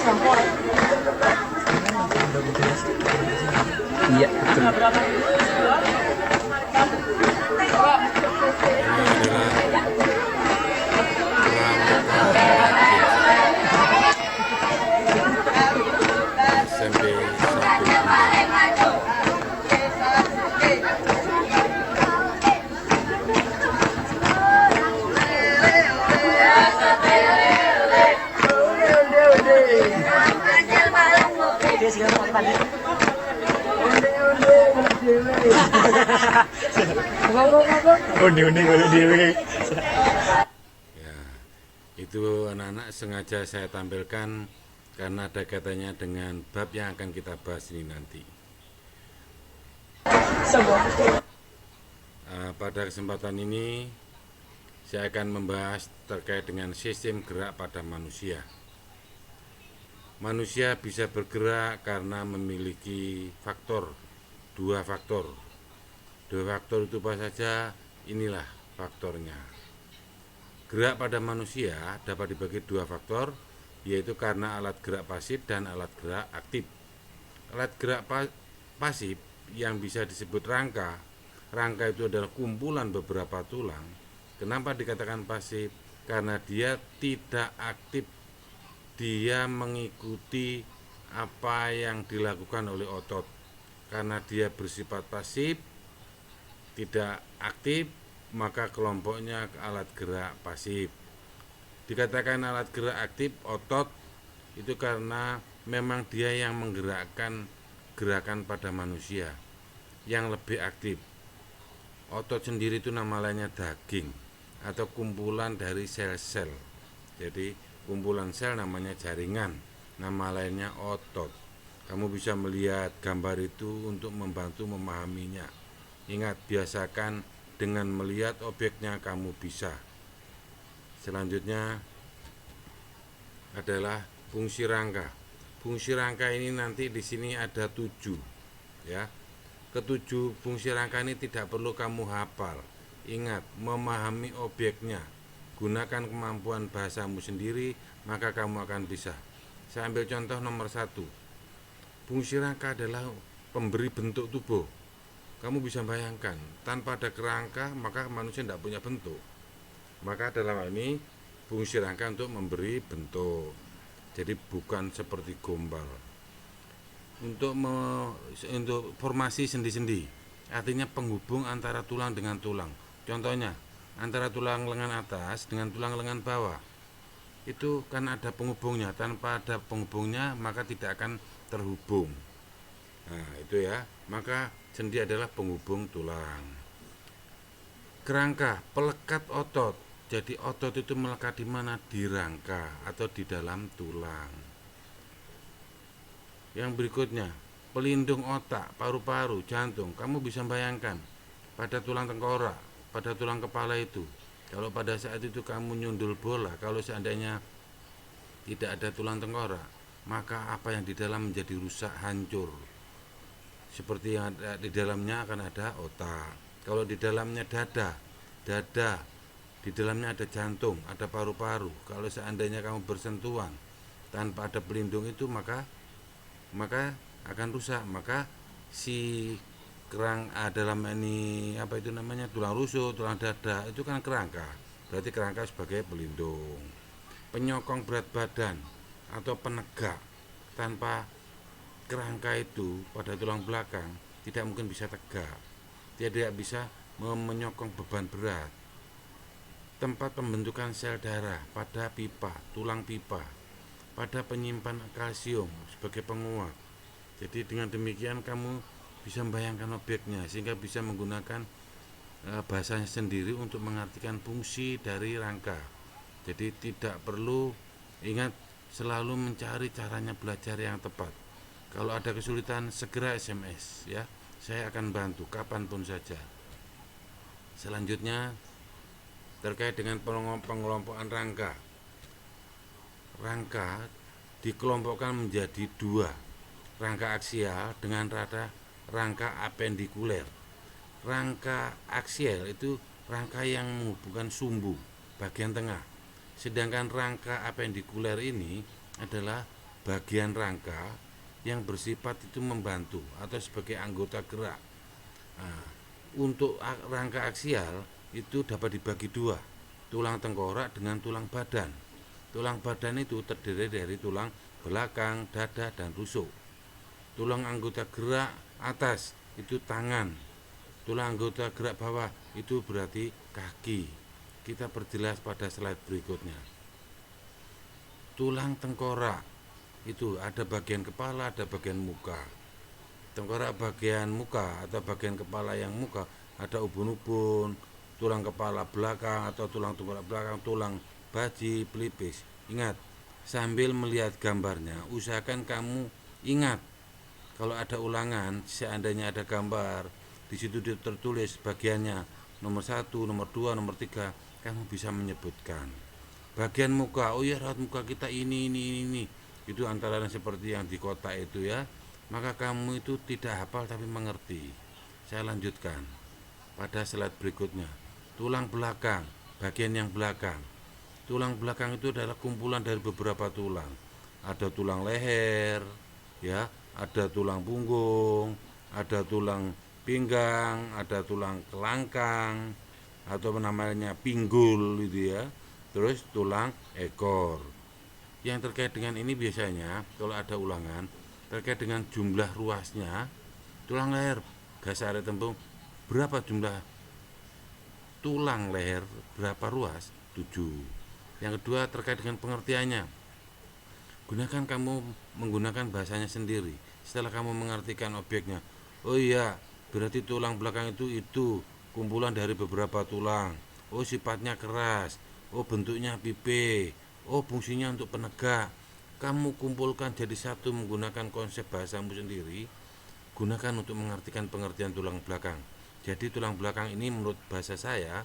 Iya, betul. SMP 1 Kendal. Undi-undi kalau dewe. Ya, itu anak-anak sengaja saya tampilkan karena ada kaitannya dengan bab yang akan kita bahas ini nanti. Pada kesempatan ini saya akan membahas terkait dengan sistem gerak pada manusia. Manusia bisa bergerak karena memiliki dua faktor. Dua faktor itu apa saja? Inilah faktornya. Gerak pada manusia dapat dibagi dua faktor, yaitu karena alat gerak pasif dan alat gerak aktif. Alat gerak pasif yang bisa disebut rangka. Rangka itu adalah kumpulan beberapa tulang. Kenapa dikatakan pasif? Karena dia tidak aktif. Dia mengikuti apa yang dilakukan oleh otot. Karena dia bersifat pasif, tidak aktif, maka kelompoknya alat gerak pasif. Dikatakan alat gerak aktif otot itu karena memang dia yang menggerakkan gerakan pada manusia yang lebih aktif. Otot sendiri itu nama lainnya daging atau kumpulan dari sel-sel. Jadi kumpulan sel namanya jaringan, nama lainnya otot. Kamu bisa melihat gambar itu untuk membantu memahaminya. Ingat, biasakan dengan melihat objeknya kamu bisa. Selanjutnya adalah fungsi rangka. Fungsi rangka ini nanti di sini ada 7, ya. Ketujuh fungsi rangka ini tidak perlu kamu hafal. Ingat, memahami objeknya. Gunakan kemampuan bahasamu sendiri, maka kamu akan bisa. Saya ambil contoh nomor 1. Fungsi rangka adalah pemberi bentuk tubuh. Kamu bisa bayangkan, tanpa ada kerangka maka manusia tidak punya bentuk. Maka dalam hal ini fungsi rangka untuk memberi bentuk. Jadi bukan seperti gombal. Untuk formasi sendi-sendi, artinya penghubung antara tulang dengan tulang. Contohnya, antara tulang lengan atas dengan tulang lengan bawah. Itu kan ada penghubungnya. Tanpa ada penghubungnya maka tidak akan terhubung. Nah, itu ya. Maka sendi adalah penghubung tulang. Kerangka, pelekat otot. Jadi otot itu melekat di mana? Di rangka atau di dalam tulang. Yang berikutnya, pelindung otak, paru-paru, jantung. Kamu bisa bayangkan pada tulang tengkorak, pada tulang kepala itu. Kalau pada saat itu kamu nyundul bola, kalau seandainya tidak ada tulang tengkorak, maka apa yang di dalam menjadi rusak, hancur. Seperti yang ada di dalamnya akan ada otak. Kalau di dalamnya dada, di dalamnya ada jantung, ada paru-paru. Kalau seandainya kamu bersentuhan tanpa ada pelindung itu, maka akan rusak. Maka si kerang dalam ini apa itu namanya, tulang rusuk, tulang dada itu kan kerangka. Berarti kerangka sebagai pelindung. Penyokong berat badan atau penegak. Tanpa kerangka itu pada tulang belakang tidak mungkin bisa tegak. Tidak bisa menyokong beban berat. Tempat pembentukan sel darah pada pipa, tulang pipa, pada penyimpan kalsium sebagai penguat. Jadi dengan demikian kamu bisa membayangkan objeknya sehingga bisa menggunakan bahasanya sendiri untuk mengartikan fungsi dari rangka. Jadi tidak perlu, ingat, selalu mencari caranya belajar yang tepat. Kalau ada kesulitan segera SMS ya. Saya akan bantu kapanpun saja. Selanjutnya terkait dengan pengelompokan rangka. Rangka dikelompokkan menjadi 2, rangka aksial dengan rangka apendikuler. Rangka aksial itu rangka yang menghubungkan sumbu bagian tengah, sedangkan rangka apendikuler ini adalah bagian rangka yang bersifat itu membantu atau sebagai anggota gerak. Nah, untuk rangka aksial itu dapat dibagi dua, tulang tengkorak dengan tulang badan. Tulang badan itu terdiri dari tulang belakang, dada, dan rusuk. Tulang anggota gerak atas itu tangan. Tulang anggota gerak bawah itu berarti kaki. Kita perjelas pada slide berikutnya. Tulang tengkorak itu ada bagian kepala, ada bagian muka. Tengkorak bagian muka atau bagian kepala yang muka ada ubun-ubun, tulang kepala belakang atau tulang tengkorak belakang, tulang baji, pelipis. Ingat, sambil melihat gambarnya, usahakan kamu ingat kalau ada ulangan, seandainya ada gambar, di situ tertulis bagiannya nomor 1, nomor 2, nomor 3, kamu bisa menyebutkan. Bagian muka, oh ya raut muka kita ini. Itu antara lain seperti yang di kotak itu ya. Maka kamu itu tidak hafal tapi mengerti. Saya lanjutkan pada slide berikutnya. Tulang belakang, bagian yang belakang. Tulang belakang itu adalah kumpulan dari beberapa tulang. Ada tulang leher, ya, ada tulang punggung, ada tulang pinggang, ada tulang kelangkang, atau namanya pinggul gitu ya. Terus tulang ekor. Yang terkait dengan ini biasanya kalau ada ulangan terkait dengan jumlah ruasnya, tulang leher gasare tembung berapa jumlah tulang leher, berapa ruas? 7. Yang kedua terkait dengan pengertiannya, gunakan kamu menggunakan bahasanya sendiri. Setelah kamu mengartikan objeknya, oh iya berarti tulang belakang itu kumpulan dari beberapa tulang. Oh sifatnya keras, oh bentuknya pipi, oh fungsinya untuk penegak. Kamu kumpulkan jadi satu menggunakan konsep bahasamu sendiri. Gunakan untuk mengartikan pengertian tulang belakang. Jadi tulang belakang ini menurut bahasa saya,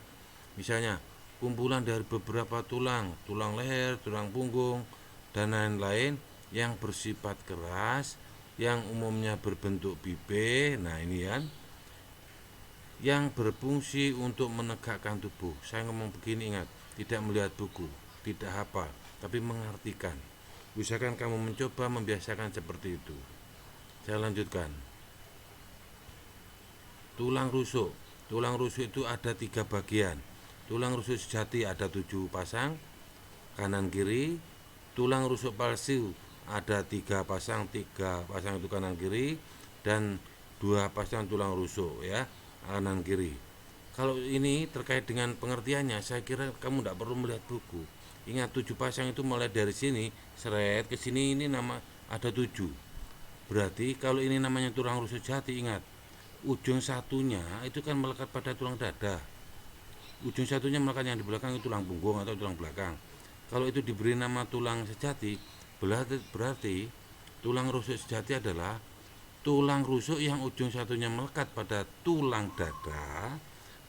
misalnya kumpulan dari beberapa tulang, tulang leher, tulang punggung, dan lain-lain yang bersifat keras, yang umumnya berbentuk pipi. Nah ini kan, yang berfungsi untuk menegakkan tubuh. Saya ngomong begini, ingat, tidak melihat buku, tidak hafal, tapi mengartikan. Usahakan kamu mencoba membiasakan seperti itu. Saya lanjutkan. Tulang rusuk. Tulang rusuk itu ada 3 bagian. Tulang rusuk sejati ada 7 pasang, kanan kiri. Tulang rusuk palsu ada 3 pasang, 3 pasang itu kanan kiri, dan 2 pasang tulang rusuk ya, kanan kiri. Kalau ini terkait dengan pengertiannya, saya kira kamu tidak perlu melihat buku. Ingat 7 pasang itu mulai dari sini, seret ke sini, ini nama ada 7. Berarti kalau ini namanya tulang rusuk jati, ingat ujung satunya itu kan melekat pada tulang dada. Ujung satunya melekat yang di belakang itu tulang punggung atau tulang belakang. Kalau itu diberi nama tulang sejati, berarti tulang rusuk sejati adalah tulang rusuk yang ujung satunya melekat pada tulang dada,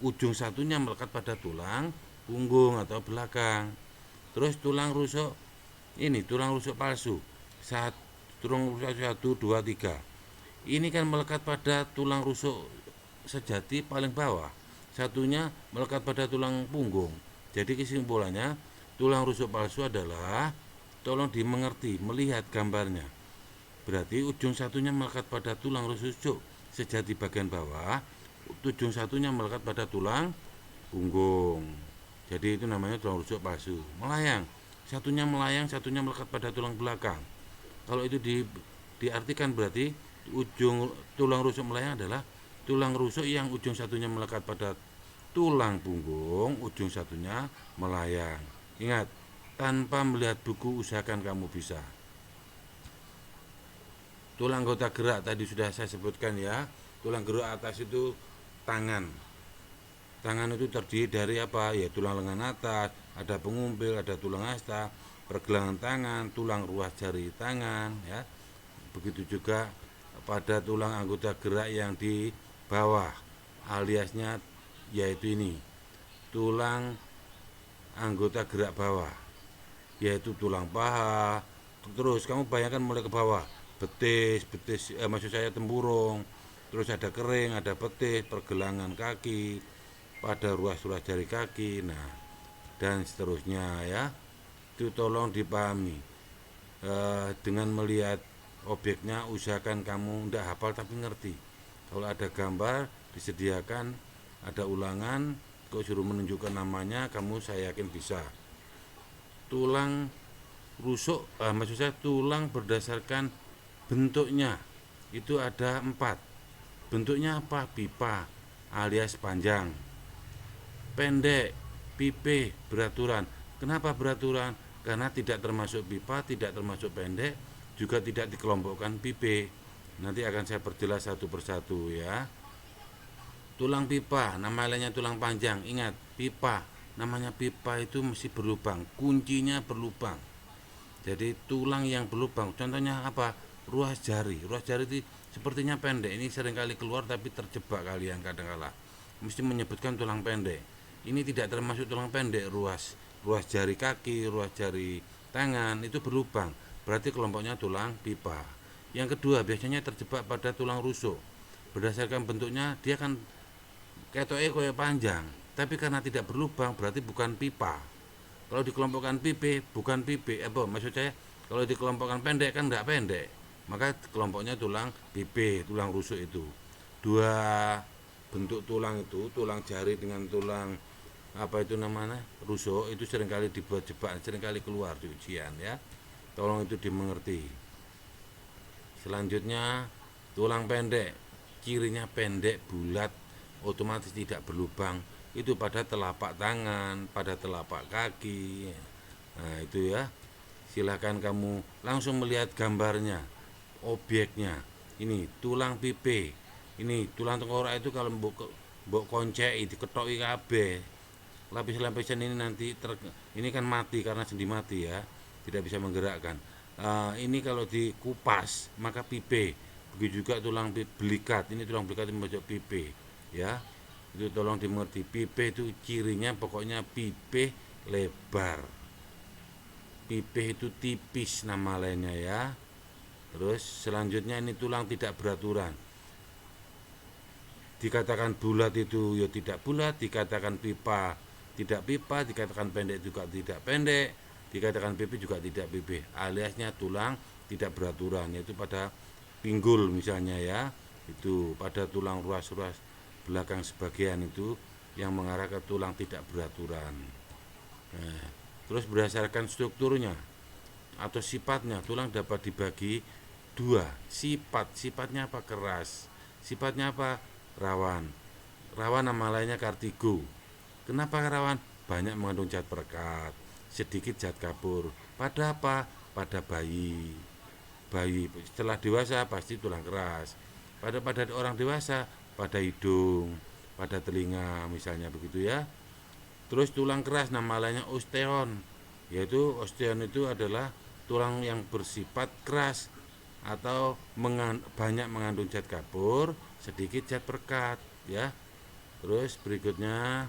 ujung satunya melekat pada tulang punggung atau belakang. Terus tulang rusuk ini, tulang rusuk palsu, tulang rusuk 1, 2, 3. Ini kan melekat pada tulang rusuk sejati paling bawah, satunya melekat pada tulang punggung. Jadi kesimpulannya, tulang rusuk palsu adalah, tolong dimengerti, melihat gambarnya. Berarti ujung satunya melekat pada tulang rusuk sejati bagian bawah, ujung satunya melekat pada tulang punggung. Jadi itu namanya tulang rusuk palsu. Melayang, satunya melayang, satunya melekat pada tulang belakang. Kalau itu diartikan berarti ujung tulang rusuk melayang adalah tulang rusuk yang ujung satunya melekat pada tulang punggung, ujung satunya melayang. Ingat, tanpa melihat buku usahakan kamu bisa. Tulang anggota gerak tadi sudah saya sebutkan ya. Tulang gerak atas itu tangan. Tangan itu terdiri dari apa? Ya tulang lengan atas, ada pengumpil, ada tulang asta, pergelangan tangan, tulang ruas jari tangan ya. Begitu juga pada tulang anggota gerak yang di bawah, aliasnya yaitu ini, tulang anggota gerak bawah, yaitu tulang paha. Terus kamu bayangkan mulai ke bawah, betis, maksud saya tempurung, terus ada kering, ada betis, pergelangan kaki, pada ruas-ruas jari kaki, nah dan seterusnya ya. Itu tolong dipahami. Dengan melihat objeknya usahakan kamu tidak hafal tapi ngerti. Kalau ada gambar disediakan, ada ulangan, kok suruh menunjukkan namanya, kamu saya yakin bisa. Tulang rusuk, maksud saya tulang berdasarkan bentuknya itu ada 4. Bentuknya apa? Pipa alias panjang, pendek, pipe, beraturan. Kenapa beraturan? Karena tidak termasuk pipa, tidak termasuk pendek, juga tidak dikelompokkan pipe. Nanti akan saya perjelas satu persatu ya. Tulang pipa, nama lainnya tulang panjang. Ingat, pipa, namanya pipa itu mesti berlubang, kuncinya berlubang. Jadi tulang yang berlubang, contohnya apa? Ruas jari. Ruas jari itu sepertinya pendek, ini seringkali keluar tapi terjebak kalian kadang-kala. Mesti menyebutkan tulang pendek. Ini tidak termasuk tulang pendek, ruas jari kaki, ruas jari tangan itu berlubang. Berarti kelompoknya tulang pipa. Yang kedua, biasanya terjebak pada tulang rusuk. Berdasarkan bentuknya dia kan ketoknya kayak panjang, tapi karena tidak berlubang berarti bukan pipa. Kalau dikelompokkan pipe bukan pipe, maksud saya kalau dikelompokkan pendek kan tidak pendek, maka kelompoknya tulang pipe, tulang rusuk itu. Dua bentuk tulang itu, tulang jari dengan tulang apa itu namanya rusuk itu seringkali dibuat jebakan, seringkali keluar di ujian ya. Tolong itu dimengerti. Selanjutnya tulang pendek, cirinya pendek, bulat, otomatis tidak berlubang. Itu pada telapak tangan, pada telapak kaki. Nah itu ya. Silahkan kamu langsung melihat gambarnya, objeknya. Ini tulang pipe. Ini tulang tengkorak itu kalau mbok koncek diketoki kabeh. Lapis-lapisan ini nanti ini kan mati karena sendi mati ya, tidak bisa menggerakkan. Ini kalau dikupas maka pipe. Begitu juga tulang belikat. Ini tulang belikat itu pojok pipe ya. Itu tolong dimengerti. Pipe itu cirinya pokoknya pipe lebar. Pipe itu tipis nama lainnya ya. Terus selanjutnya ini tulang tidak beraturan. Dikatakan bulat itu ya tidak bulat, dikatakan pipa tidak pipa, dikatakan pendek juga tidak pendek, dikatakan pipi juga tidak pipi. Aliasnya tulang tidak beraturan, yaitu pada pinggul misalnya ya, itu pada tulang ruas-ruas belakang sebagian itu yang mengarah ke tulang tidak beraturan. Nah, terus berdasarkan strukturnya atau sifatnya, tulang dapat dibagi 2. Sifatnya apa? Keras. Sifatnya apa? Rawan. Rawan nama lainnya kartigo. Kenapa rawan? Banyak mengandung zat perekat, sedikit zat kapur. Pada apa? Pada bayi. Setelah dewasa pasti tulang keras. Pada orang dewasa pada hidung, pada telinga misalnya begitu ya. Terus tulang keras nama lainnya osteon. Yaitu osteon itu adalah tulang yang bersifat keras atau banyak mengandung zat kapur, sedikit zat perekat ya. Terus berikutnya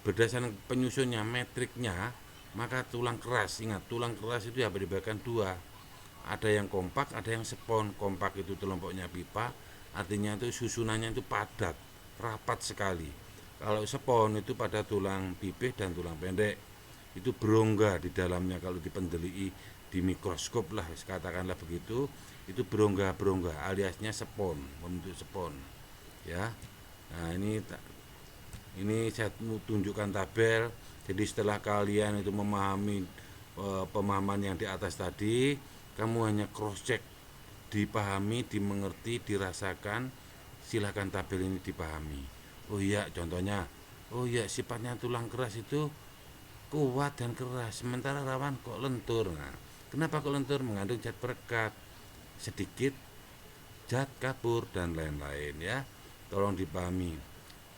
berdasarkan penyusunnya, metriknya, maka tulang keras, ingat tulang keras itu dapat dibagikan 2. Ada yang kompak, ada yang spon. Kompak itu kelompoknya pipa, artinya itu susunannya itu padat, rapat sekali. Kalau spon itu pada tulang pipih dan tulang pendek, itu berongga di dalamnya. Kalau dipendelii di mikroskop lah katakanlah begitu, itu berongga aliasnya spon, membentuk spon ya. Nah ini saya tunjukkan tabel. Jadi setelah kalian itu memahami pemahaman yang di atas tadi, kamu hanya cross check, dipahami, dimengerti, dirasakan. Silahkan tabel ini dipahami. Oh iya, contohnya, oh iya sifatnya tulang keras itu kuat dan keras, sementara rawan kok lentur. Nah, kenapa kok lentur? Mengandung zat perekat, sedikit zat kapur dan lain-lain ya. Tolong dipahami.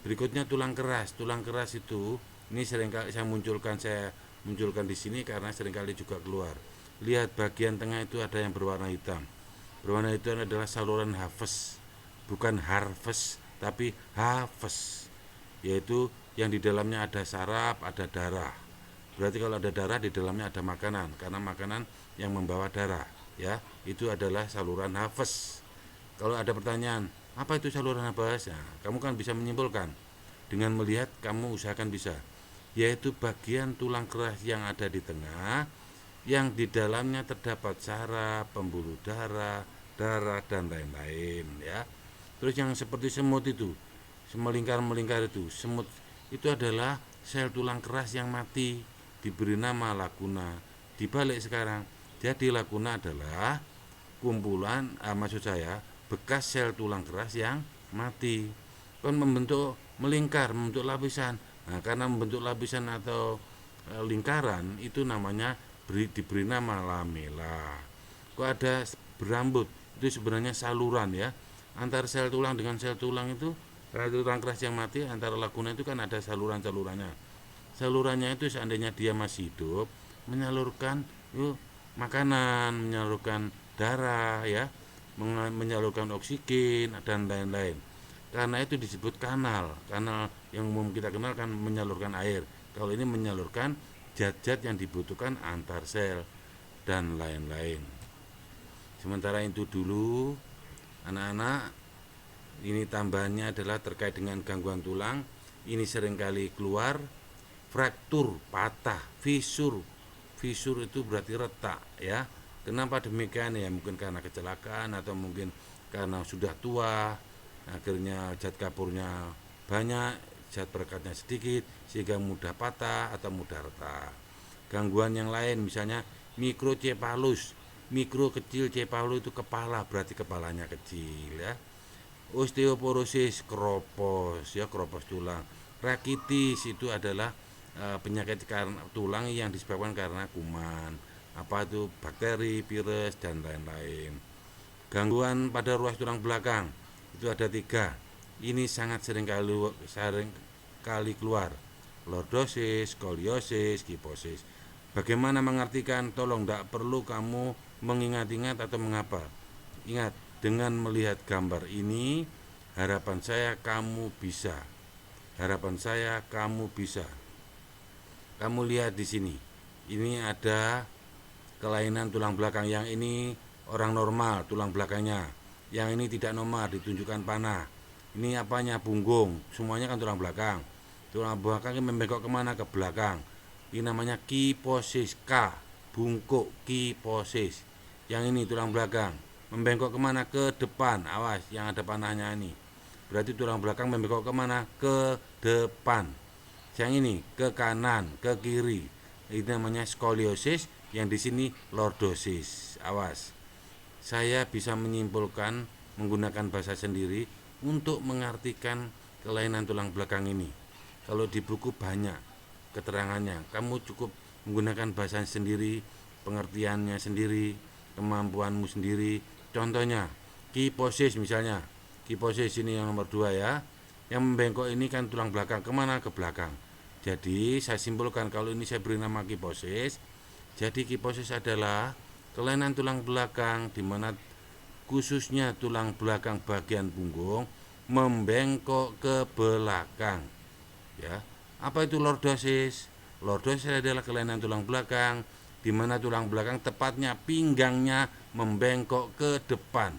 Berikutnya tulang keras. Tulang keras itu ini seringkali saya munculkan di sini karena seringkali juga keluar. Lihat bagian tengah itu ada yang berwarna hitam. Berwarna hitam adalah saluran hafes, bukan harvest tapi hafes, yaitu yang di dalamnya ada saraf, ada darah. Berarti kalau ada darah di dalamnya ada makanan, karena makanan yang membawa darah ya. Itu adalah saluran hafes. Kalau ada pertanyaan, apa itu saluran nafas? Nah, kamu kan bisa menyimpulkan dengan melihat, kamu usahakan bisa, yaitu bagian tulang keras yang ada di tengah yang di dalamnya terdapat saraf, pembuluh darah, dan lain-lain ya. Terus yang seperti semut itu, melingkar-melingkar itu, semut itu adalah sel tulang keras yang mati, diberi nama lakuna. Dibalik sekarang, jadi lakuna adalah kumpulan, maksud saya bekas sel tulang keras yang mati, kan membentuk melingkar, membentuk lapisan. Nah, karena membentuk lapisan atau lingkaran itu namanya diberi nama lamela. Kok ada berambut, itu sebenarnya saluran ya, antar sel tulang dengan sel tulang itu, sel tulang keras yang mati antara lakuna itu kan ada salurannya. Salurannya itu seandainya dia masih hidup, menyalurkan makanan, menyalurkan darah ya, menyalurkan oksigen dan lain-lain. Karena itu disebut kanal yang umum kita kenal kan menyalurkan air. Kalau ini menyalurkan zat-zat yang dibutuhkan antar sel dan lain-lain. Sementara itu dulu anak-anak, ini tambahannya adalah terkait dengan gangguan tulang. Ini seringkali keluar fraktur, patah, fisur. Fisur itu berarti retak ya. Kenapa demikian ya? Mungkin karena kecelakaan atau mungkin karena sudah tua, akhirnya zat kapurnya banyak, zat perekatnya sedikit sehingga mudah patah atau mudah retak. Gangguan yang lain misalnya mikrocephalus, mikro kecil, cephalus itu kepala, berarti kepalanya kecil ya. Osteoporosis, keropos ya, keropos tulang. Rakitis itu adalah penyakit karena tulang yang disebabkan karena kuman, apa itu bakteri, virus dan lain-lain. Gangguan pada ruas tulang belakang itu ada 3. Ini sangat sering kali keluar: lordosis, skoliosis, kiposis. Bagaimana mengartikan? Tolong tidak perlu kamu mengingat-ingat atau mengapa. Ingat, dengan melihat gambar ini, harapan saya kamu bisa. Kamu lihat di sini. Ini ada kelainan tulang belakang. Yang ini orang normal tulang belakangnya. Yang ini tidak normal, ditunjukkan panah. Ini apanya? Punggung. Semuanya kan tulang belakang. Tulang belakang ini membengkok kemana? Ke belakang. Ini namanya kiposis, K, bungkuk, kiposis. Yang ini tulang belakang membengkok kemana? Ke depan. Awas, yang ada panahnya ini. Berarti tulang belakang membengkok kemana? Ke depan. Yang ini ke kanan, ke kiri. Ini namanya skoliosis. Yang di sini lordosis. Awas. Saya bisa menyimpulkan menggunakan bahasa sendiri untuk mengartikan kelainan tulang belakang ini. Kalau di buku banyak keterangannya, kamu cukup menggunakan bahasa sendiri, pengertiannya sendiri, kemampuanmu sendiri. Contohnya kiposis misalnya, kiposis ini yang nomor 2 ya, yang membengkok ini kan tulang belakang, kemana? Ke belakang. Jadi saya simpulkan, kalau ini saya beri nama kiposis, jadi kiposis adalah kelainan tulang belakang di mana khususnya tulang belakang bagian punggung membengkok ke belakang ya. Apa itu lordosis? Lordosis adalah kelainan tulang belakang di mana tulang belakang, tepatnya pinggangnya, membengkok ke depan.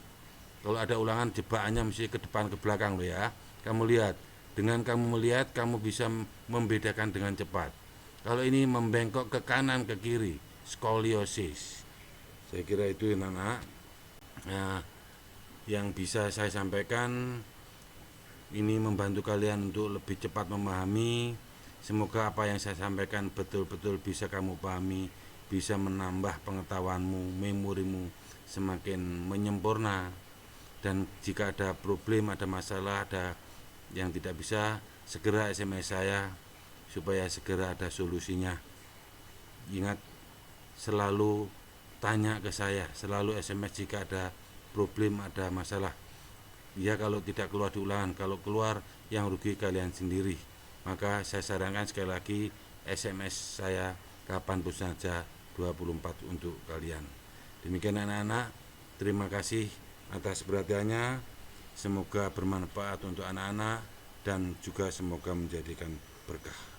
Kalau ada ulangan jebakannya mesti ke depan ke belakang loh ya. Kamu lihat, dengan kamu melihat kamu bisa membedakan dengan cepat. Kalau ini membengkok ke kanan ke kiri, skoliosis. Saya kira itu anak-anak yang bisa saya sampaikan. Ini membantu kalian untuk lebih cepat memahami. Semoga apa yang saya sampaikan betul-betul bisa kamu pahami, bisa menambah pengetahuanmu, memorimu semakin menyempurna. Dan jika ada problem, ada masalah, ada yang tidak bisa, segera SMS saya supaya segera ada solusinya. Ingat, selalu tanya ke saya, selalu SMS jika ada problem, ada masalah. Ya, kalau tidak keluar di ulangan, kalau keluar yang rugi kalian sendiri. Maka saya sarankan sekali lagi SMS saya kapanpun saja 24 untuk kalian. Demikian anak-anak, terima kasih atas perhatiannya. Semoga bermanfaat untuk anak-anak dan juga semoga menjadikan berkah.